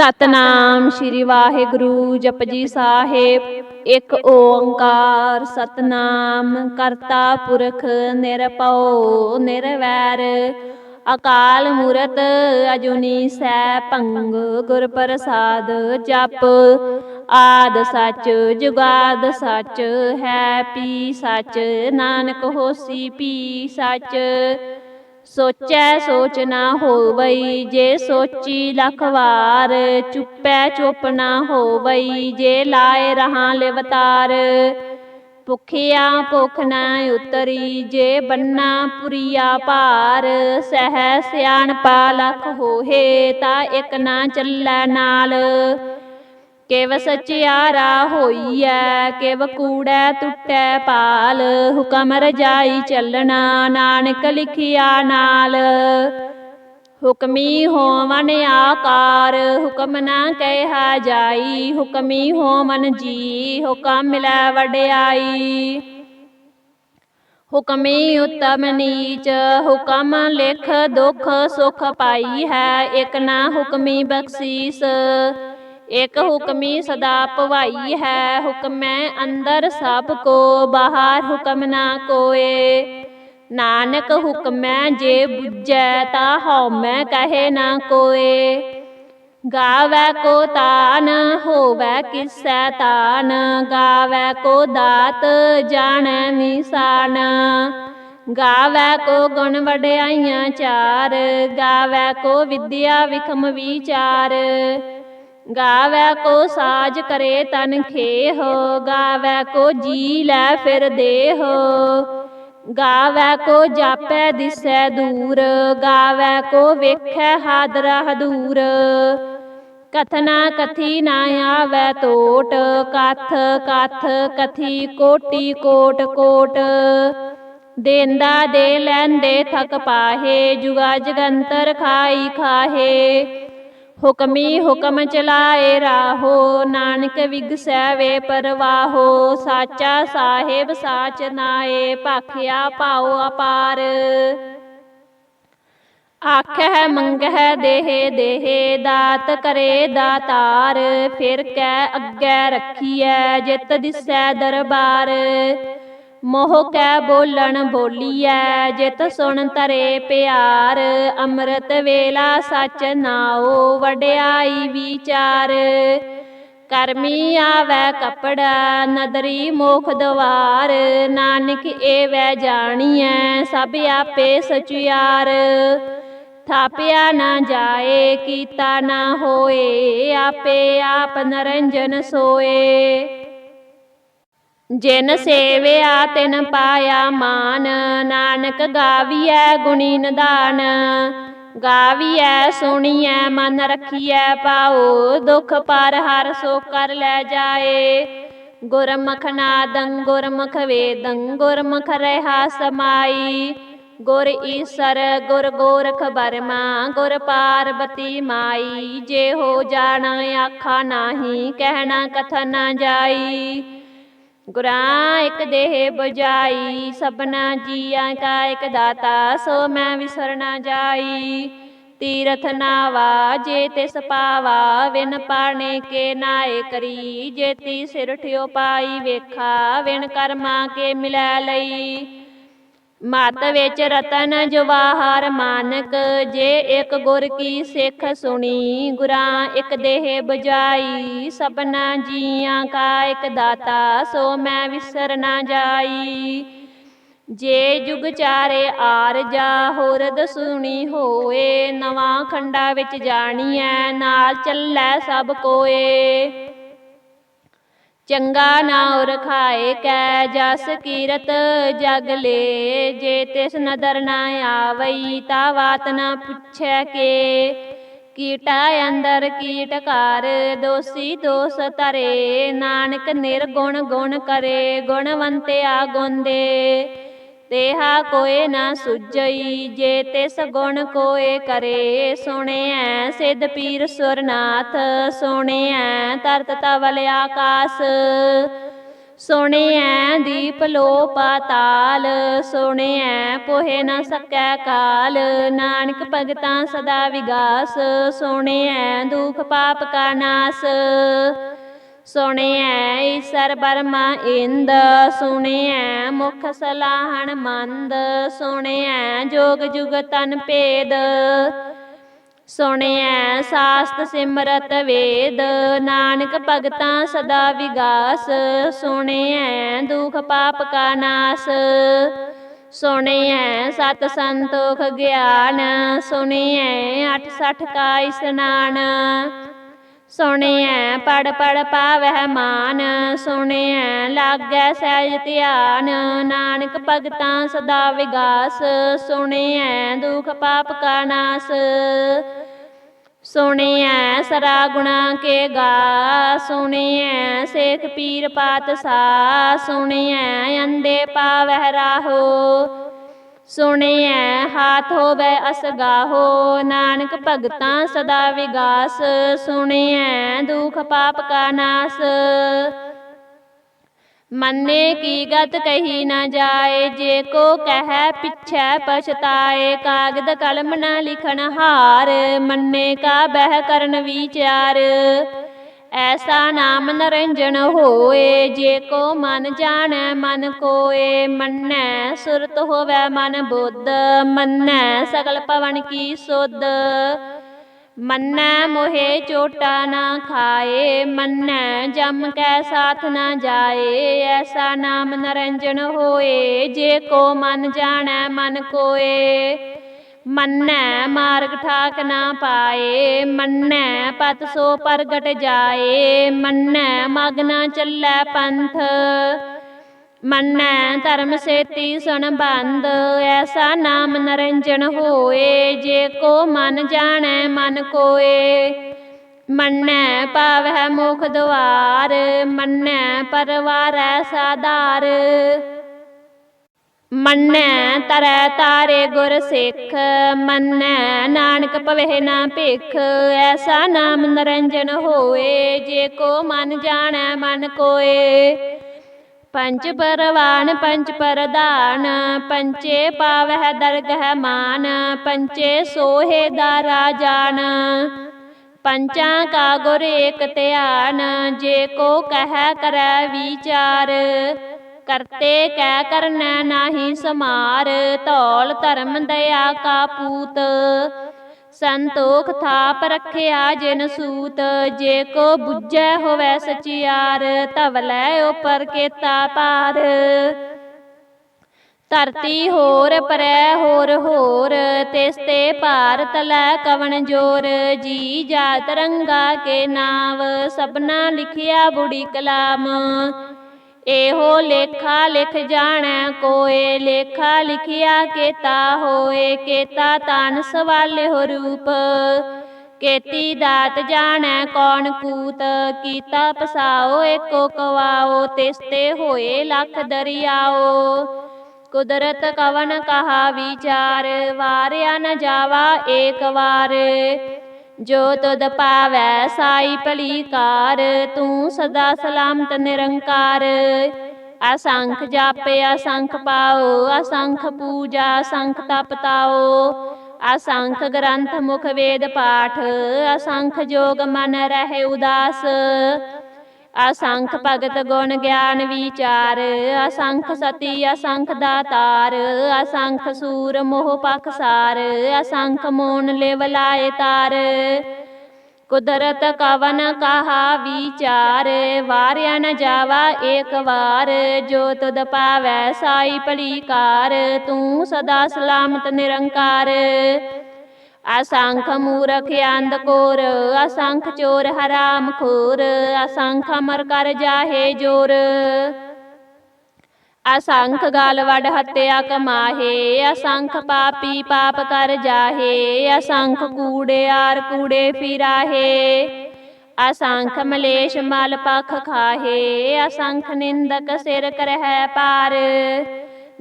ਸਤਨਾਮ ਸ਼੍ਰੀ ਵਾਹਿਗੁਰੂ ਜਪਜੀ ਸਾਹਿਬ। ਇੱਕ ਓੰਕਾਰ ਸਤਨਾਮ ਕਰਤਾ ਪੁਰਖ ਨਿਰਭਉ ਨਿਰਵੈਰ ਅਕਾਲ ਮੂਰਤ ਅਜੂਨੀ ਸੈਭੰ ਗੁਰ ਪ੍ਰਸਾਦ ਜਪ। ਆਦਿ ਸੱਚ ਜੁਗਾਦ ਸੱਚ ਹੈ ਪੀ ਸੱਚ ਨਾਨਕ ਹੋਸੀ ਪੀ ਸੱਚ। ਸੋਚੈ ਸੋਚ ਨਾ ਹੋਵਈ ਜੇ ਸੋਚੀ ਲੱਖ ਵਾਰ ਚੁੱਪੈ ਚੁੱਪ ਨਾ ਹੋਵਈ ਜੇ ਲਾਏ ਰਹਾ ਲਿਵਤਾਰ। ਭੁਖਿਆ ਭੁਖ ਨਾ ਉਤਰੀ ਜੇ ਬੰਨਾ ਪੁਰੀਆ ਭਾਰ। ਸਹਿ ਸਿਆਣਪਾ ਲੱਖ ਹੋਏ ਤਾਂ ਇੱਕ ਨਾ ਚੱਲੈ ਨਾਲ। ਕਿਵ ਸਚਿਆਰਾ ਹੋਈਐ ਕਿਵ ਕੂੜੈ ਟੁੱਟੈ ਪਾਲ। ਹੁਕਮ ਰਜਾਈ ਚੱਲਣਾ ਨਾਨਕ ਲਿਖਿਆ ਨਾਲ। ਹੁਕਮੀ ਹੋਵਨ ਆਕਾਰ ਹੁਕਮ ਨਾ ਕਹਿਆ ਜਾਈ। ਹੁਕਮੀ ਹੋਵਨ ਜੀ ਹੁਕਮ ਮਿਲੈ ਵਡਿਆਈ। ਹੁਕਮੀ ਉਤਮ ਨੀਚ ਹੁਕਮ ਲਿਖ ਦੁਖ ਸੁਖ ਪਾਈ ਹੈ। ਇੱਕ ਨਾ ਹੁਕਮੀ ਬਖਸ਼ੀਸ ਇੱਕ ਹੁਕਮੀ ਸਦਾ ਭਵਾਈ ਹੈ। ਹੁਕਮੈ ਅੰਦਰ ਸਭ ਕੋ ਬਾਹਰ ਹੁਕਮ ਨਾ ਕੋਏ। ਨਾਨਕ ਹੁਕਮੈ ਜੇ ਬੁਝੈ ਤਾ ਹਉਮੈ ਕਹੇ ਨਾ ਕੋਏ। ਗਾਵੈ ਕੋ ਤਾਨ ਹੋਵੈ ਕਿਸੈ ਤਾਨ ਗਾਵੈ ਕੋ ਦਾਤ ਜਾਣੈ ਨਿਸ਼ਾਨ। ਗਾਵੈ ਕੋ ਗੁਣ ਵਡਿਆਈਆਂ ਚਾਰ ਗਾਵੈ ਕੋ ਵਿਦਿਆ ਵਿਖਮ ਵਿਚਾਰ। ਗਾਵੈ ਕੋ ਸਾਜ ਕਰੇ ਤਨ ਖੇਹ ਗਾਵੈ ਕੋ ਜੀ ਲੈ ਫਿਰ ਦੇਹ। ਗਾਵੈ ਕੋ ਜਾਪੈ ਦਿਸੈ ਦੂਰ ਗਾਵੈ ਕੋ ਵੇਖੈ ਹਾਦਰਾ ਹਦੂਰ। ਕਥਨਾ ਕਥੀ ਨਾ ਆਵੈ ਟੋਟ ਕਥ ਕਥ ਕਥੀ ਕੋਟੀ ਕੋਟ ਕੋਟ। ਦੇਂਦਾ ਦੇ ਲੈਂਦੇ ਥਕ ਪਾਹੇ ਜੁਗਾ ਜਗੰਤਰ ਖਾਈ ਖਾਹੇ। ਹੁਕਮੀ ਹੁਕਮ ਚਲਾਏ ਰਾਹੋ ਨਾਨਕ ਵਿਗਸੈ ਵੇ ਪਰਵਾਹੋ। ਸਾਚਾ ਸਾਹਿਬ ਸਾਚ ਨਾਏ ਭਾਖਿਆ ਭਾਉ ਅਪਾਰ। ਆਖਹਿ ਮੰਗਹਿ ਦੇਹਿ ਦੇਹਿ ਦਾਤ ਕਰੇ ਦਾਤਾਰ। ਫਿਰ ਕੈ ਅੱਗੇ ਰੱਖੀਐ ਜਿਤ ਦਿਸੈ ਦਰਬਾਰ। ਮੋਹ ਕੈ ਬੋਲਣ ਬੋਲੀਐ ਜਿਤ ਸੁਣ ਧਰੇ ਪਿਆਰ। ਅੰਮ੍ਰਿਤ ਵੇਲਾ ਸਚ ਨਾਉ ਵਡਿਆਈ ਵਿਚਾਰ। ਕਰਮੀ ਆਵੈ ਕਪੜਾ ਨਦਰੀ ਮੋਖ ਦਵਾਰ। ਨਾਨਕ ਏਵੈ ਜਾਣੀਐ ਸਭ ਆਪੇ ਸਚਿਆਰ। ਥਾਪਿਆ ਨਾ ਜਾਏ ਕੀਤਾ ਨਾ ਹੋਏ ਆਪੇ ਆਪ ਨਰੰਜਨ ਸੋਏ। ਜਿਨ ਸੇਵਿਆ ਤਿਨ ਪਾਇਆ ਮਾਨ ਨਾਨਕ ਗਾਵੀਐ ਗੁਣੀ ਨਿਧਾਨ। ਗਾਵੀਐ ਸੁਣੀਐ ਮਨ ਰਖੀਐ ਭਾਉ ਦੁਖ ਪਰ ਹਰਿ ਸੋ ਕਰ ਲੈ ਜਾਏ। ਗੁਰਮੁਖ ਨਾਦੰ ਗੁਰਮੁਖ ਵੇਦੰ ਗੁਰਮੁਖ ਰਹਿਆ ਸਮਾਈ। ਗੁਰ ਈਸਰ ਗੁਰ ਗੋਰਖ ਬਰਮਾ ਗੁਰ ਪਾਰਬਤੀ ਮਾਈ। ਜੇ ਹੋ ਜਾਣਾ ਆਖਾ ਨਾਹੀ ਕਹਿਣਾ ਕਥਨ ਨਾ ਜਾਈ। ਗੁਰਾਂ ਇੱਕ ਦੇਹ ਬੁਝਾਈ ਸਭਨਾ ਜੀਆਂ ਕਾ ਇੱਕ ਦਾਤਾ ਸੋ ਮੈਂ ਵਿਸਰ ਨਾ ਜਾਈ। ਤੀਰਥ ਨਾਵਾ ਜੇ ਤਿਸ ਪਾਵਾ ਵਿਨ ਪਾਣੇ ਕੇ ਨਾਏ ਕਰੀ। ਜੇਤੀ ਸਿਰ ਠਿਓ ਪਾਈ ਵੇਖਾ ਵਿਨ ਕਰਮਾ ਕੇ ਮਿਲੈ ਲਈ। ਮਤ ਵਿੱਚ ਰਤਨ ਜਵਾਹਰ ਮਾਨਕ ਜੇ ਇੱਕ ਗੁਰ ਕੀ ਸਿੱਖ ਸੁਣੀ। ਗੁਰਾਂ ਇੱਕ ਦੇਹ ਬੁਝਾਈ ਸਭਨਾ ਜੀਆਂ ਕਾ ਇੱਕ ਦਾਤਾ ਸੋ ਮੈਂ ਵਿਸਰ ਨਾ ਜਾਈ। ਜੇ ਜੁਗ ਚਾਰੇ ਆਰਜਾ ਹੋਰਦ ਸੁਣੀ ਹੋਏ। ਨਵਾਂ ਖੰਡਾ ਵਿੱਚ ਜਾਣੀਐ ਨਾਲ ਚੱਲੈ ਸਭ ਕੋਏ। ਚੰਗਾ ਨਾਉ ਰਖਾਏ ਕੈ ਜਸ ਕੀਰਤ ਜਗ ਲੈ। ਜੇ ਤਿਸ ਨਦਰ ਨਾ ਆਵਈ ਤਾ ਬਾਤ ਨਾ ਪੁੱਛੈ ਕੇ। ਕੀਟਾ ਅੰਦਰ ਕੀਟ ਕਰ ਦੋਸੀ ਦੋਸ ਧਰੇ। ਨਾਨਕ ਨਿਰਗੁਣ ਗੁਣ ਕਰੇ ਗੁਣਵੰਤਿਆ ਗੁਣ ਦੇ। ਤੇਹਾ ਕੋਇ ਨਾ ਸੁਝਈ ਜੇ ਤਿਸ ਗੁਣ ਕੋਇ ਕਰੇ। ਸੁਣਿਐ ਸਿੱਧ ਪੀਰ ਸੁਰਨਾਥ ਸੁਣਿਐ ਧਰਤ ਧਵਲ ਆਕਾਸ। ਸੁਣਿਐ ਦੀਪ ਲੋ ਪਾਤਾਲ, ਸੁਣਿਐ ਪੋਹਿ ਨ ਸਕੈ ਕਾਲ। ਨਾਨਕ ਭਗਤਾਂ ਸਦਾ ਵਿਗਾਸ, ਸੁਣਿਐ ਦੁਖ ਪਾਪ ਕਾ ਨਾਸ। ਸੁਣਿਐ ਈਸਰ ਬਰਮਾ ਇੰਦ, ਸੁਣਿਐ ਮੁਖ ਸਲਾਹਣ ਮੰਦ। ਸੁਣਿਐ ਜੋਗ ਜੁਗ ਤਨ ਭੇਦ, ਸੁਣਿਐ ਸਾਸਤ ਸਿਮਰਤ ਵੇਦ। ਨਾਨਕ ਭਗਤਾਂ ਸਦਾ ਵਿਗਾਸ, ਸੁਣਿਐ ਦੁਖ ਪਾਪ ਕਾ ਨਾਸ। ਸੁਣਿਐ ਸਤ ਸੰਤੋਖ ਗਿਆਨ, ਸੁਣਿਐ 68 ਕਾ ਇਸਨਾਨ। ਸੁਣਿਐ ਪੜ ਪੜ ਪਾਵਹਿ ਮਾਨ, ਸੁਣਿਐ ਲਾਗੈ ਸਹਿਜ ਧਿਆਨ। ਨਾਨਕ ਭਗਤਾਂ ਸਦਾ ਵਿਗਾਸ, ਸੁਣਿਐ ਦੁਖ ਪਾਪ ਕਾ ਨਾਸ। ਸੁਣਿਐ ਸਰਾ ਗੁਣਾ ਕੇ ਗਾ, ਸੁਣਿਐ ਸੇਖ ਪੀਰ ਪਾਤਸ਼ਾਹ। ਸੁਣਿਐ ਅੰਧੇ ਪਾਵਹਿ ਰਾਹੋ, ਸੁਣਿਐ ਹਾਥ ਹੋਵੈ ਅਸਗਾਹੋ। ਨਾਨਕ ਭਗਤਾਂ ਸਦਾ ਵਿਗਾਸ, ਸੁਣਿਐ ਦੁਖ ਪਾਪ ਕਾ ਨਾਸ। ਮੰਨੇ ਕੀ ਗਤ ਕਹੀ ਨ ਜਾਏ, ਜੇ ਕੋ ਕਹਿ ਪਿਛੈ ਪਛਤਾਏ। ਕਾਗਦ ਕਲਮ ਨ ਲਿਖਣ ਹਾਰ, ਮੰਨੇ ਕਾ ਬਹਿ ਕਰਨ ਵਿਚਾਰ। ਐਸਾ ਨਾਮ ਨਿਰੰਜਨ ਹੋਏ, ਜੇ ਕੋ ਮਨ ਜਾਣੈ ਮਨ ਕੋਏ। ਮੰਨੈ ਸੁਰਤ ਹੋਵੈ ਮਨ ਬੁੱਧ, ਮੰਨੈ ਸਗਲ ਭਵਨ ਕੀ ਸੁਧ। ਮੰਨੈ ਮੋਹਿ ਚੋਟਾ ਨਾ ਖਾਏ, ਮੰਨੈ ਜਮ ਕੈ ਸਾਥ ਨਾ ਜਾਏ। ਐਸਾ ਨਾਮ ਨਿਰੰਜਨ ਹੋਏ, ਜੇ ਕੋ ਮਨ ਜਾਣੈ ਮਨ ਕੋਏ। ਮੰਨੈ ਮਾਰਗ ਠਾਕ ਨਾ ਪਾਏ, ਮੰਨੈ ਪਤ ਸੋ ਪ੍ਰਗਟ ਜਾਏ। ਮੰਨੈ ਮਗ ਨਾ ਚੱਲੈ ਪੰਥ, ਮੰਨੈ ਧਰਮ ਸੇਤੀ ਸੰਬੰਧ। ਐਸਾ ਨਾਮ ਨਿਰੰਜਨ ਹੋਏ, ਜੇ ਕੋ ਮਨ ਜਾਣੈ ਮਨ ਕੋਏ। ਮੰਨੈ ਪਾਵਹਿ ਮੁਖ ਦੁਆਰ, ਮੰਨੈ ਪਰਵਾਰੈ ਸਾਧਾਰ। ਮੰਨੈ ਤਰੈ ਤਾਰੇ ਗੁਰ ਸਿੱਖ, ਮੰਨੈ ਨਾਨਕ ਭਵਹਿ ਨਾ ਭਿਖ। ਐਸਾ ਨਾਮ ਨਿਰੰਜਨ ਹੋਏ, ਜੇ ਕੋ ਮਨ ਜਾਣੈ ਮਨ ਕੋਏ। ਪੰਚ ਪਰਵਾਨ ਪੰਚ ਪ੍ਰਧਾਨ, ਪੰਚੇ ਪਾਵਹਿ ਦਰਗਹਿ ਮਾਨ। ਪੰਚੇ ਸੋਹੇ ਦਾਰਾ ਜਾਨ, ਪੰਚਾਂ ਕਾ ਗੁਰ ਏਕ ਧਿਆਨ। ਜੇ ਕੋ ਕਹਿ ਕਰੈ ਵਿਚਾਰ, ਕਰਤੇ ਕੈ ਕਰਨੈ ਨਾਹੀ ਸਮਾਰ। ਧੌਲ ਧਰਮ ਦਇਆ ਕਾ ਪੂਤ, ਸੰਤੋਖ ਥਾਪ ਰਖਿਆ ਜਿਨ ਸੂਤ। ਜੇ ਕੋ ਬੁੱਝੈ ਹੋਵੈ ਸਚਿਆਰ, ਧਵਲੈ ਉਪਰ ਕੇਤਾ ਪਾਰ। ਧਰਤੀ ਹੋਰ ਪਰੈ ਹੋਰ ਹੋਰ, ਤਿਸ ਤੇ ਭਾਰ ਤਲੈ ਕਵਣ ਜੋਰ। ਜੀ ਜਾਤ ਰੰਗਾ ਕੇ ਨਾਵ, ਸਭਨਾ ਲਿਖਿਆ ਬੁੜੀ ਕਲਾਮ। ਇਹੋ ਲੇਖਾ ਲਿਖ ਜਾਣੈ ਕੋਏ, ਲੇਖਾ ਲਿਖਿਆ ਕੇਤਾ ਹੋਏ। ਕੇਤਾ ਤਾਨ ਸਵਾਲਿਹੁ ਰੂਪ, ਕੇਤੀ ਦਾਤ ਜਾਣੈ ਕੌਣ ਕੂਤ। ਕੀਤਾ ਪਸਾਓ ਏਕੋ ਕਵਾਓ, ਤਿਸ ਤੇ ਹੋਏ ਲਖ ਦਰਿਆਓ। ਕੁਦਰਤ ਕਵਨ ਕਹਾ ਵਿਚਾਰ, ਵਾਰਿਆ ਨ ਜਾਵਾ ਏਕ ਵਾਰ। ਜੋ ਤੁਧ ਪਾਵੈ ਸਾਈ ਭਲੀ ਕਾਰ, ਤੂੰ ਸਦਾ ਸਲਾਮਤ ਨਿਰੰਕਾਰ। ਅਸੰਖ ਜਪ ਅਸੰਖ ਪਾਓ, ਅਸੰਖ ਪੂਜਾ ਅਸੰਖ ਤਪ ਤਾਓ। ਅਸੰਖ ਗ੍ਰੰਥ ਮੁਖ ਵੇਦ ਪਾਠ, ਅਸੰਖ ਜੋਗ ਮਨ ਰਹਿ ਉਦਾਸ। ਅਸੰਖ ਭਗਤ ਗੁਣ ਗਿਆਨ ਵਿਚਾਰ, ਅਸੰਖ ਸਤੀ ਅਸੰਖ ਦਾਤਾਰ। ਅਸੰਖ ਸੂਰ ਮੋਹ ਪਖਸਾਰ, ਅਸੰਖ ਮੋਨ ਲਿਵ ਲਾਏ ਤਾਰ। ਕੁਦਰਤ ਕਵਨ ਕਹਾ ਵਿਚਾਰ, ਵਾਰਿਆ ਨ ਜਾਵਾ ਏਕ ਵਾਰ। ਜੋ ਤੁਧ ਪਾਵੈ ਸਾਈ ਭਲੀ ਕਾਰ, ਤੂੰ ਸਦਾ ਸਲਾਮਤ ਨਿਰੰਕਾਰ। ਅਸੰਖ ਮੂਰਖ ਅੰਧ ਘੋਰ, ਅਸੰਖ ਚੋਰ ਹਰਾਮ ਖੋਰ। ਅਸੰਖ ਅਮਰ ਕਰ ਜਾਹੇ ਜੋਰ, ਅਸੰਖ ਗਾਲ ਵੱਡ ਹੱਤਿਆ ਕਮਾਹੇ। ਅਸੰਖ ਪਾਪੀ ਪਾਪ ਕਰ ਜਾਹੇ, ਅਸੰਖ ਕੂੜਿਆਰ ਕੂੜੇ ਫਿਰਾਹੇ। ਅਸੰਖ ਮਲੇਛ ਮਲ ਪਖ ਖਾਹੇ, ਅਸੰਖ ਨਿੰਦਕ ਸਿਰ ਕਰਹਿ ਪਾਰ।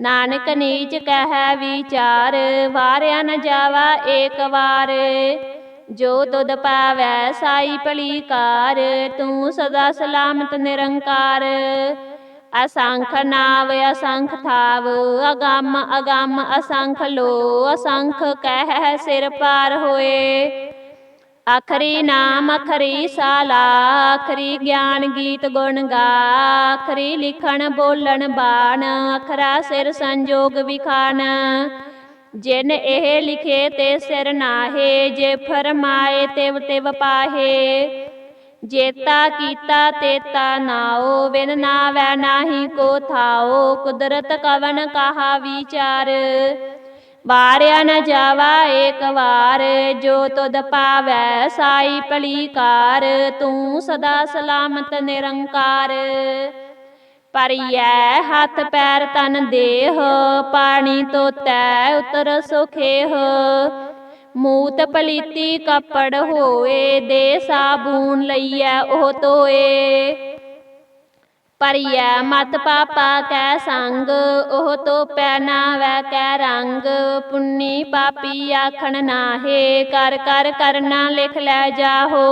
ਨਾਨਕ ਨੀਚ ਕਹਿ ਵਿਚਾਰ, ਵਾਰਿਆ ਨ ਜਾਵਾ ਏਕ ਵਾਰ। ਜੋ ਤੁਧ ਪਾਵੈ ਸਾਈ ਭਲੀ ਕਾਰ, ਤੂੰ ਸਦਾ ਸਲਾਮਤ ਨਿਰੰਕਾਰ। असंख नाव असंख थाव, अगम अगम असंख लो, असंख कह सिर पार होए। आखरी नाम आखरी साला, आखरी ज्ञान गीत गुण गा, आखरी लिखण बोलन बाण, अखरा सिर संजोग विखान। जिन एह लिखे ते सिर नाहे, जे फरमाए तिव तिव पाहे। जेता कीता तेता नाओ, बिन नावै नाही को थाओ, कुदरत कवन कहा विचार। वारिया न जावा एक वार, जो तुद पावै साई भली कार, तू सदा सलामत निरंकार। परियै हथ पैर तन देह, पानी धोतै उतर सुखेह। मूत पलीती कपड़ होए, दे साबून लईयै ओह धोए। परियै मत पापा कै संग, ओह धोपै नावै कै रंग। पुन्नी पापी आखण नाहे, कर कर करना लिख लै जाहो।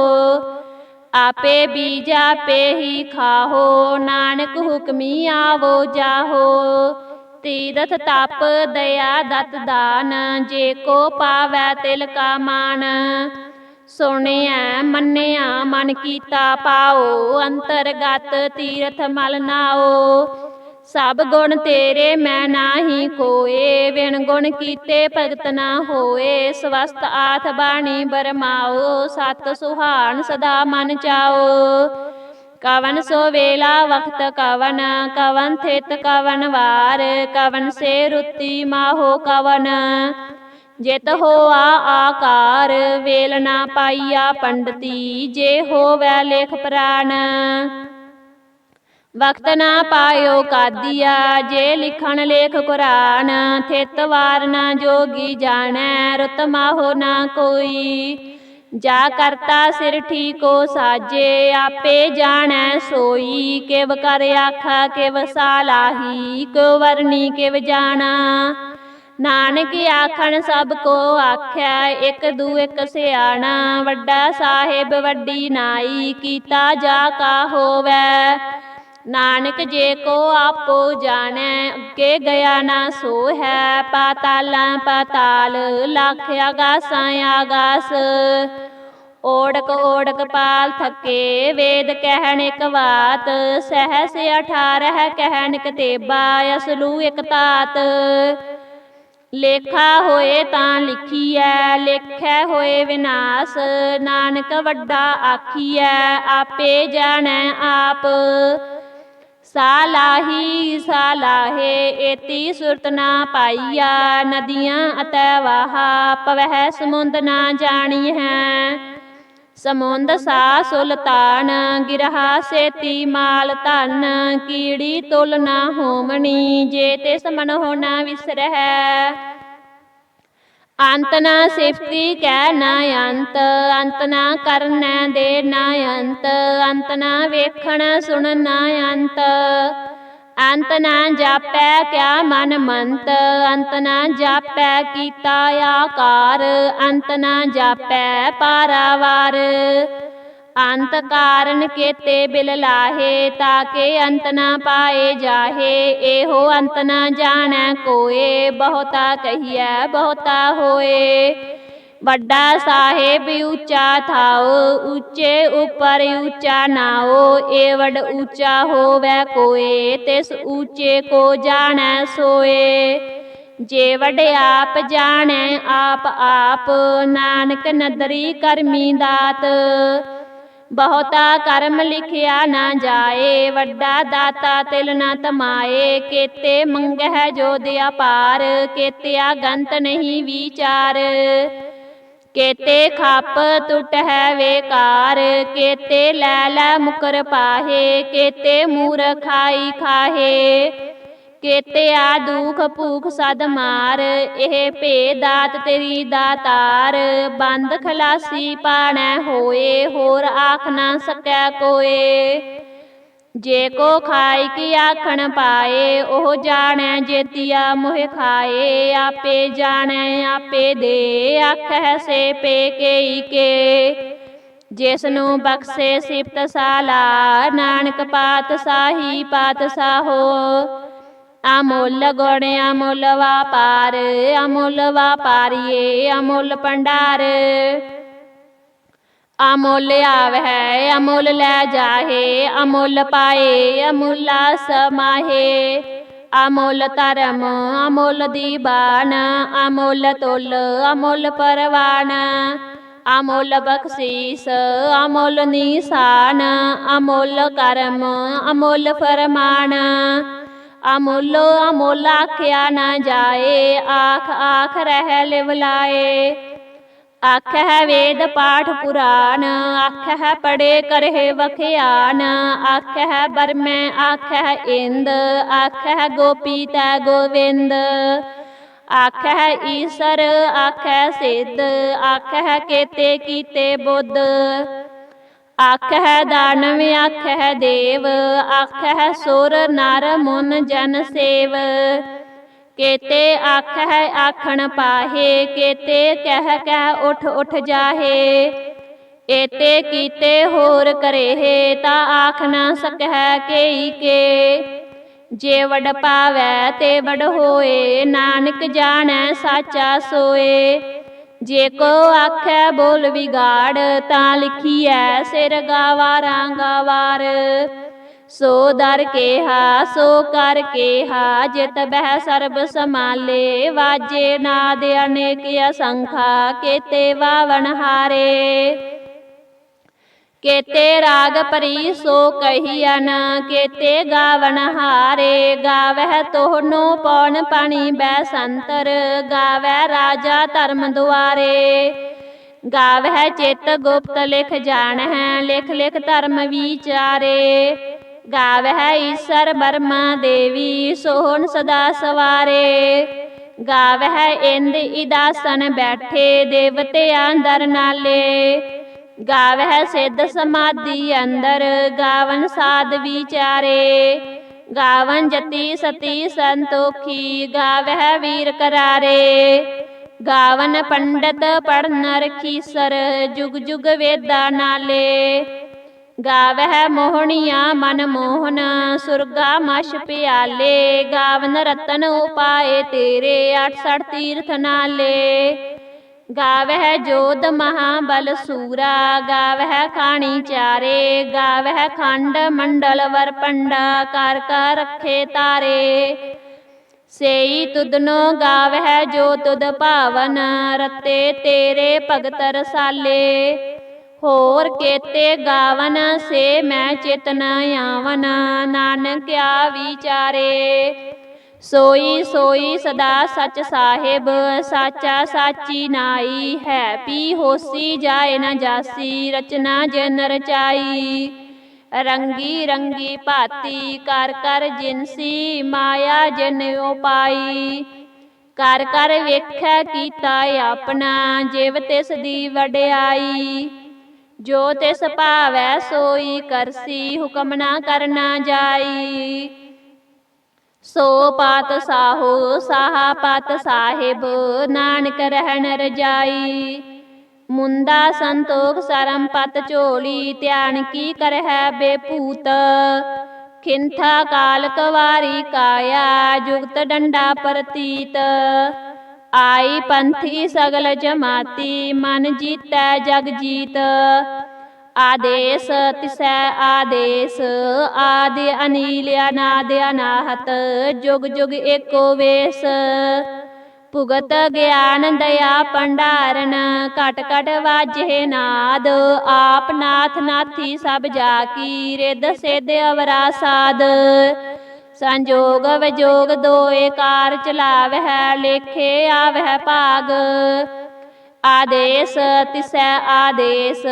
आपे बीज आपे ही खाहो, नानक हुक्मी आवो जाहो। तीरथ तप दया दत दान, जे को पावै तिल का मान। सुनिया मन्निया मन कीता पाओ, अंतरगत तीरथ मल नाओ। सब गुण तेरे मैं नाही कोए, बिन गुण कीते भगत ना होए। स्वस्थ आथ बाणी बरमाओ, सत सुहान सदा मन चाओ। कवन सो वेला वक्त कवन, कवन थित कवन वार, कवन से रुति माहो कवन। जित होआ आकार, वेल ना पाइया पंडती, जे होवै लेख प्राण। वक्त ना पायो कादिया, जे लिखण लेख कुरान। थित वार ना जोगी जानै, रुत माहो ना कोई। जा करता सिर ठीको साजे, आपे जानै सोई। किव कर आखा किव सालाही, क्यों वरनी किव जाना। नानक आखण सब को आख्या, एक दू एक सियाणा। वड्डा साहिब वड्डी नाई, कीता जा का होवै। नानक जे को आपो जानै, अगे गया ना सो है। पाताला पाताल, लख आगासां आगास। ओढ़क ओढ़क पाल थके, वेद कहन एक बात। सहस 18 कहन कतेबा, असलू एक तात। लेखा होए तां लिखियै, लेखै होए विनाश। नानक वड्डा आखियै, आपे जानै आप। सालाही सालाहे, एती सुरत ना पाइया। नदियाँ अतै वाहा, पवै समुंद ना जानी है। समुंद सा सुल्तान, गिरहा सेती माल धन। कीड़ी तुल ना होमनी, जे तिस मन हो ना विसरहै। अंत ना सिफती कै ना अंत, अंत ना करनै दे ना अंत। अंत ना वेखण सुन ना अंत। अंत ना जापै क्या मन मंत, अंत ना जापै कीता आकार। अंत ना जापै पारावार। अंत कारण केते बिल लाहे, ताके अंत ना पाए जाहे। एहो अंत ना जानै कोए, बहुता कहियै बहुता होए। वड्डा साहेब ऊंचा थाओ, ऊंचे ऊपर ऊंचा नाओ। एवड ऊंचा होवै कोए, तिस ऊंचे को जानै सोए। जेवड आप जानै आप आप, नानक नदरी करमी दात। बहुता कर्म लिखिया ना जाए, वड्डा दाता तिल ना तमाए। केते मंगह जो दिया पार, केतिया गंत नहीं विचार। केते खप टुट है वेकार, केते लै लै मुकर पाहे। केते मूर खाई खाहे, केते आ दुख भूख सद मार। एह भे दात तेरी दातार, बंद खलासी पाणै होए। होर आख ना सकै कोए। जे को खाई की आखण पाए, ओह जानै जेतिया मोह खाए। आपे जानै आपे दे, आखै से पे केई के। ਜਿਸਨੂੰ ਬਖਸ਼ੇ ਸਿਫਤ ਸਾਲਾ, ਨਾਨਕ ਪਾਤਸ਼ਾਹੀ ਪਾਤਸ਼ਾਹੋ। ਅਮੁੱਲ ਗੁਣ ਅਮੁੱਲ ਵਾਪਾਰ, ਅਮੁੱਲ ਵਾਪਾਰੀਏ ਅਮੁੱਲ ਭੰਡਾਰ। ਅਮੁੱਲ ਆਵਹਿ ਅਮੁੱਲ ਲੈ ਜਾਹੇ, ਅਮੁੱਲ ਪਾਏ ਅਮੁੱਲਾ ਸਮਾਹੇ। ਅਮੁੱਲ ਧਰਮ ਅਮੁੱਲ ਦੀਵਾਨ, ਅਮੁੱਲ ਤੁਲ ਅਮੁੱਲ ਪਰਵਾਨ। ਅਮੁੱਲ ਬਖਸ਼ੀਸ ਅਮੁੱਲ ਨਿਸ਼ਾਨ, ਅਮੁੱਲ ਕਰਮ ਅਮੁੱਲ ਫਰਮਾਨ। ਅਮੁੱਲ ਅਮੁੱਲ ਆਖਿਆ ਨਾ ਜਾਏ, ਆਖ ਆਖ ਰਹਿ ਲਿਵ ਲਾਏ। ਆਖਹਿ ਵੇਦ ਪਾਠ ਪੁਰਾਨ, ਆਖਹਿ ਪੜੇ ਕਰਹਿ ਵਖਿਆਨ। ਆਖਹਿ ਬਰਮੈ ਆਖਹਿ ਇੰਦ, ਆਖਹਿ ਗੋਪੀ ਤੈ ਗੋਵਿੰਦ। ਆਖਹਿ ਈਸਰ ਆਖਹਿ ਸਿੱਧ, ਆਖਹਿ ਕੇਤੇ ਕੀਤੇ ਬੁੱਧ। ਆਖਹਿ ਦਾਨਵ ਆਖਹਿ ਦੇਵ, ਆਖਹਿ ਸੁਰ ਨਰ ਮੁਨ ਜਨ ਸੇਵ। ਕੇਤੇ ਆਖਹਿ ਆਖਣ ਪਾਹੇ, ਕੇਤੇ ਕਹਿ ਕਹਿ ਉਠ ਉਠ ਜਾਹੇ। ਏਤੇ ਕੀਤੇ ਹੋਰ ਕਰੇਹੇ, ਤਾਂ ਆਖ ਨਾ ਸਕਹਿ ਕੇਈ ਕੇ। ਜੇ ਵਡ ਪਾਵੈ ਤੇ ਵਡ ਹੋਏ, ਨਾਨਕ ਜਾਣੈ ਸਾਚਾ ਸੋਏ। ਜੇ ਕੋ ਆਖੈ ਬੋਲ ਵਿਗਾੜ, ਤਾਂ ਲਿਖੀਐ ਸਿਰ ਗਾਵਾਰਾਂ ਗਾਵਾਰ। ਸੋ ਦਰ ਕੇਹਾ ਸੋ ਕਰ ਕੇਹਾ, ਜਿਤ ਬਹਿ ਸਰਬ ਸਮਾਲੇ। ਵਾਜੇ ਨਾਦ ਅਨੇਕ ਅਸੰਖਾ, ਕੇਤੇ ਵਾਵਣ ਹਾਰੇ। ਕੇਤੇ ਰਾਗ ਭਰੀ ਸੋ ਕਹੀਅਨ, ਕੇਤੇ ਗਾਵਣ ਹਾਰੇ। ਗਾਵਹਿ ਤੋਹਨੋ ਪੌਣ ਪਾਣੀ ਬੈਸੰਤਰ, ਗਾਵਹਿ ਰਾਜਾ ਧਰਮ ਦੁਆਰੇ। ਗਾਵਹਿ ਚਿਤ ਗੁਪਤ ਲਿਖ ਜਾਣਹਿ, ਲਿਖ ਲਿਖ ਧਰਮ ਵਿਚਾਰੇ। ਗਾਵਹਿ ਈਸਰ ਬਰਮਾ ਦੇਵੀ, ਸੋਹਣ ਸਦਾ ਸਵਾਰੇ। ਗਾਵਹਿ ਇੰਦ ਇਦਾਸਨ ਬੈਠੇ, ਦੇਵਤਿਆਂ ਦਰ ਨਾਲੇ। ਗਾਵਹਿ ਸਿੱਧ ਸਮਾਧੀ ਅੰਦਰ, ਗਾਵਨ ਸਾਧ ਵਿਚਾਰੇ। ਗਾਵਨ ਜਤੀ ਸਤੀ ਸੰਤੋਖੀ, ਗਾਵਹਿ ਵੀਰ ਕਰਾਰੇ। ਗਾਵਨ ਪੰਡਤ ਪੜਨ ਰਖੀਸਰ, ਜੁਗ ਜੁਗ ਵੇਦਾਂ ਨਾਲੇ। ਗਾਵਹਿ ਮੋਹਣੀਆਂ ਮਨ ਮੋਹਨ, ਸੁਰਗਾ ਮਛ ਪਿਆਲੇ। ਗਾਵਨ ਰਤਨ ਉਪਾਏ ਤੇਰੇ, 68 ਤੀਰਥ ਨਾਲੇ। ਗਾਵਹਿ ਜੋਧ ਮਹਾਬਲ ਸੂਰਾ, ਗਾਵਹਿ ਖਾਣੀ ਚਾਰੇ। ਗਾਵਹਿ ਖੰਡ ਮੰਡਲ ਵਰ ਪੰਡਾ, ਕਰ ਕਰ ਰੱਖੇ ਤਾਰੇ। ਸੇਈ ਤੁਧਨੋ ਗਾਵਹਿ ਜੋ ਤੁਧ ਭਾਵਨ, ਰਤੇ ਤੇਰੇ ਭਗਤ ਰਸਾਲੇ। ਹੋਰ ਕੇਤੇ ਗਾਵਨ ਸੇ ਮੈਂ ਚਿਤ ਨ ਆਵਨ, ਨਾਨਕ ਆ ਵਿਚਾਰੇ। ਸੋਈ ਸੋਈ ਸਦਾ ਸਚ ਸਾਹਿਬ, ਸਾਚਾ ਸਾਚੀ ਨਾਈ। ਹੈ ਪੀ ਹੋਸੀ ਜਾਏ ਨ ਜਾਸੀ, ਰਚਨਾ ਜਿਨ ਰਚਾਈ। ਰੰਗੀ ਰੰਗੀ ਭਾਤੀ ਕਰ ਕਰ ਜਿਨਸੀ, ਮਾਇਆ ਜਿਨ ਉਪਾਈ। ਕਰ ਕਰ ਵੇਖੈ ਕੀਤਾ ਆਪਣਾ, ਜਿਵ ਤਿਸ ਦੀ ਵਡਿਆਈ। ਜੋ ਤਿਸ ਭਾਵੈ ਸੋਈ ਕਰਸੀ, ਹੁਕਮ ਨਾ ਕਰਨਾ ਜਾਈ। ਸੋ ਪਾਤਸ਼ਾਹੋ ਸਾਹਾ ਪਤ ਸਾਹਿਬ, ਨਾਨਕ ਰਹਿਣ ਰਜਾਈ। ਮੁੰਦਾ ਸੰਤੋਖ ਸਰਮ ਪਤ ਝੋਲੀ, ਧਿਆਨ ਕੀ ਕਰਹਿ ਬੇਭੂਤ। ਖਿੰਥਾ ਕਾਲ ਕਵਾਰੀ ਕਾਇਆ, ਜੁਗਤ ਡੰਡਾ ਪ੍ਰਤੀਤ। ਆਈ ਪੰਥੀ ਸਗਲ ਜਮਾਤੀ, ਮਨ ਜੀਤੈ ਜਗ ਜੀਤ। ਆਦੇਸ ਤਿਸੈ ਆਦੇਸ, ਆਦਿ ਅਨੀਲ ਅਨਾਦ ਅਨਾਹਤ। ਜੁਗ ਜੁਗ ਏਕੋ ਵੇਸ, ਭੁਗਤ ਗਿਆਨ ਦਇਆ ਭੰਡਾਰਨ। ਘਟ ਘਟ ਵਾਜੇ ਨਾਦ, ਆਪ ਨਾਥ ਨਾਥੀ ਸਭ ਜਾ ਕੀ। ਰਿੱਧ ਸਿੱਧ ਅਵਰਾ ਸਾਧ, ਸੰਜੋਗ ਵਿਜੋਗ ਦੋਏ ਕਾਰ ਚਲਾਵਹਿ। ਲੇਖੇ ਆਵਹਿ ਭਾਗ, ਆਦੇਸ ਤਿਸੈ ਆਦੇਸ।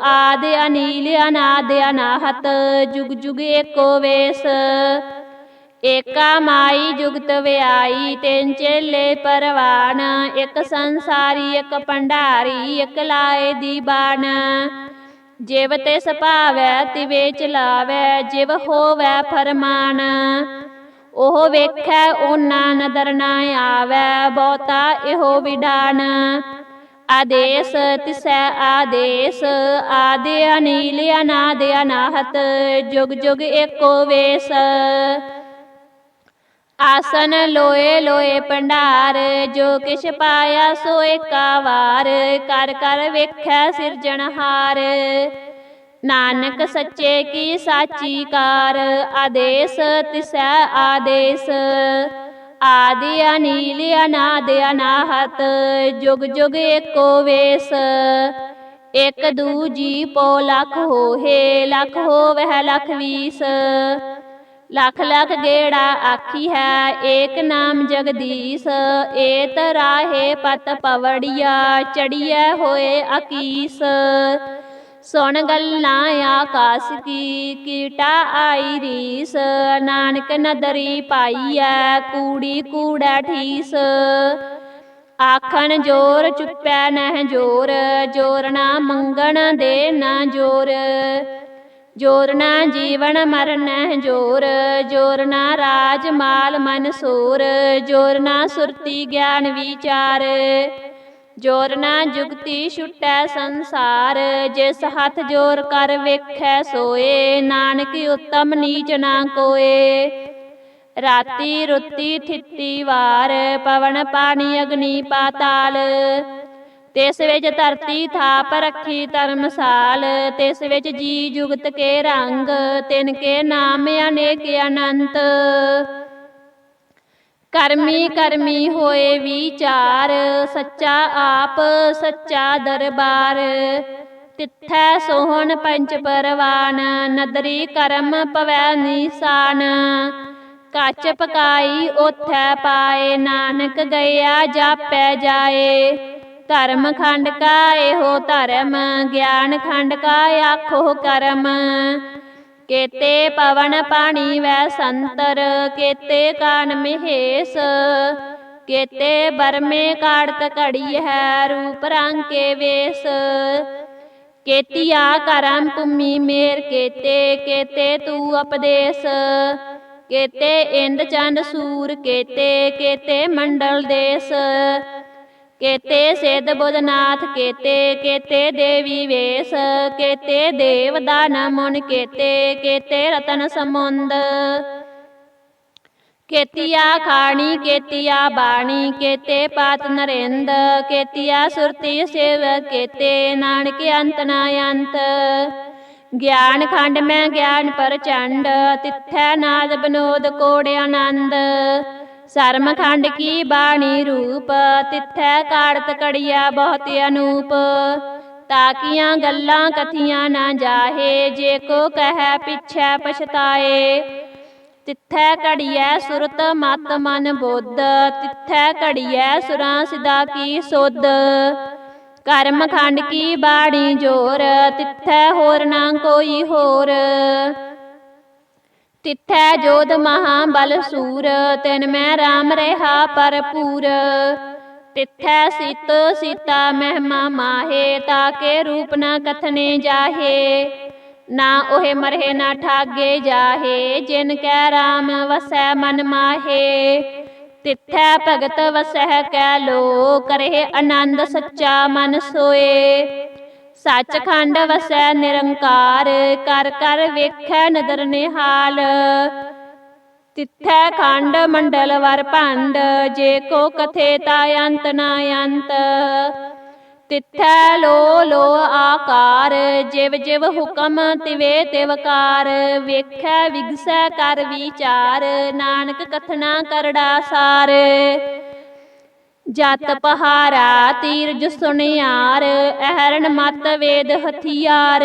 ਆਦਿ ਅਨੀਲ ਅਨਾਦ ਅਨਾਹਤ, ਜੁਗ ਜੁਗ ਏਕੋ ਵੇਸ। ਏਕਾ ਮਾਈ ਜੁਗਤ ਵਿਆਈ, ਤਿੰਨ ਚੇਲੇ ਪਰਵਾਨ। ਇੱਕ ਸੰਸਾਰੀ ਇੱਕ ਭੰਡਾਰੀ, ਇੱਕ ਲਾਏ ਦੀਵਾਨ। ਜਿਵ ਤਿਸ ਭਾਵੈ ਤਿਵੇ ਚਲਾਵੈ, ਜਿਵ ਹੋਵੈ ਫਰਮਾਨ। ਉਹ ਵੇਖੈ ਓਨਾ ਨਦਰ ਨਾ ਆਵੈ, ਬਹੁਤਾ ਇਹੋ ਵਿਡਾਨ। आदेश तिसै आदेश, आदि अनील अनादि अनाहत, जुग जुग एको वेश। आसन लोए लोए भंडार, जो किश पाया सो एका वार, कर कर वेखै सिरजनहार। नानक सच्चे की साची कार, आदेश तिसै आदेश, आदि अनील अनादि अनाहत, जुग जुग एको वेश। एक दूजी पो लख होहे, लख होवै लख वीस, लख लख गेड़ा आखी है, एक नाम जगदीश। एत राहे पत पवड़िया, चढ़िए होए अकीस। सुन गल्लां आकाश की, कीटा आई रीस। नानक नदरी पाईऐ, कूड़ी कूड़ै ठीस। आखन जोर चुपै नह जोर, जोर ना मंगण दे ना जोर। जोर ना जीवन मरण जोर, जोर ना राज माल मन सोर। जोर ना सुरती ज्ञान विचार, जोर ना जुगती छुटै संसार। जिस हथ जोर कर वेखै सोए, नानक उत्तम नीच ना कोए। राती रुती थिती वार, पवन पानी अग्नि पाताल। तिस विच धरती थाप रखी धर्मसाल, तिस विच जी जुगत के रंग। तिनके नाम अनेक अनंत, करमी करमी होए विचार। सच्चा आप सच्चा दरबार, तिथै सोहन पंच परवान। नदरी करम पवै निशान, कच पकाई ओथै पाए। नानक गया जापै जाए, धर्म खंड का एहो धर्म, ज्ञान खंड का आखो करम। केते पवन पानी वै संतर, केते कान महेश। केते बरमे काड़त घड़ी है, रूप रंग के वेश। केतिया करम भूमि मेर केते, केते तू उपदेश। केते इंद चंद सूर केते, केते मंडल देश। केते सिद्ध बुधनाथ केते, केते देवी वेश। केते देव दान मुन केते, केते रतन समुंद। केतिया खानी केतिया बाणी, केते पात नरेंद। केतिया सुरती सेव केते, नानक अंत ना अंत। ज्ञान खंड में ज्ञान प्रचंड, तिथै नाद विनोद कोड़ आनंद। शर्म खंड की बाणी रूप, तिथै काड़त कड़िया बहुत अनूप। ताकियां गल्लां कथियां ना जाहे, जे को कह पिछै पछताए। तिथै घड़ियै सुरत मत मन बुद्ध, तिथै घड़ियै सुरां सिदा की सुध। कर्म खंड की बाणी जोर, तिथै होर ना कोई होर। तिथै जोध महाबल सूर, तिन मैं राम रहा भरपूर। तिथै सीत सीता महिमा माहे, ताके रूप न कथने जाहे। ना ओहे मरहे ना ठागे जाहे, जिनकै राम वसै मन माहे। तिथै भगत वसै कै लो, करहे आनंद सच्चा मन सोए। सचखंड वसै निरंकार, कर कर वेखै नदर निहाल। तिथै खंड मंडल वर भंड, जे को कथे ता अंत ना अंत। तिथै लो लो आकार, जिव जिव हुकम तिवे तिवकार। वेखै विगसै कर विचार, नानक कथना करड़ा सार। जत पहारा तीर सुनियार, अहरण मत वेद हथियार।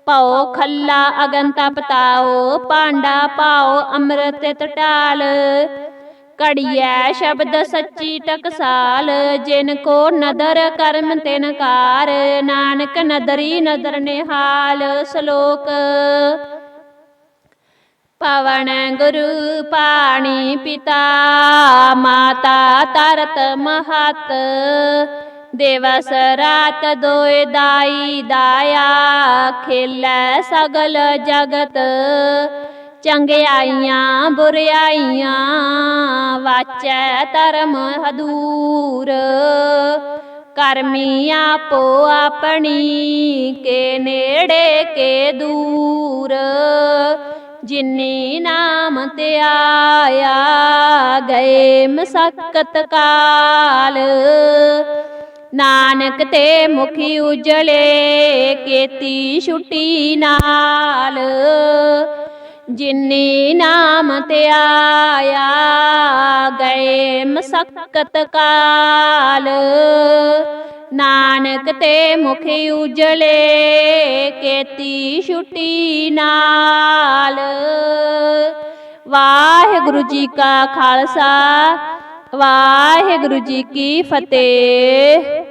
पाओ खल्ला अगन तपताओ, पांडा पाओ अमृत ढाल। घड़ियै शब्द सच्ची टकसाल, जिनको नदर कर्म तिनकार। नानक नदरी नदर निहाल। श्लोक पवन गुरु पाणी पिता, माता तरत महत। दिवस रात दोय दाई दाया, खेलै सगल जगत। चंगियाइयां बुराइयां, वाचै धर्म हदूर। ਕਰਮੀ ਆਪੋ ਆਪਣੀ, ਕੇ ਨੇੜੇ ਕੇ ਦੂਰ। ਜਿਨੀ ਨਾਮ ਤੇ ਆਇਆ, ਗਏ ਮਸਕਤ ਕਾਲ। ਨਾਨਕ ਤੇ ਮੁਖੀ ਉਜਲੇ, ਕੀਤੀ ਛੁੱਟੀ ਨਾਲ। ਜਿਨੀ ਨਾਮ ਤੇ ਆਇਆ, ਗਏ ਮਸਕਤ ਕਾਲ। ਨਾਨਕ ਤੇ ਮੁਖੀ ਉਜਲੇ, ਕੀਤੀ ਛੁੱਟੀ ਨਾਲ। ਵਾਹਿਗੁਰੂ ਜੀ ਕਾ ਖਾਲਸਾ, ਵਾਹਿਗੁਰੂ ਜੀ ਕੀ ਫਤਿਹ।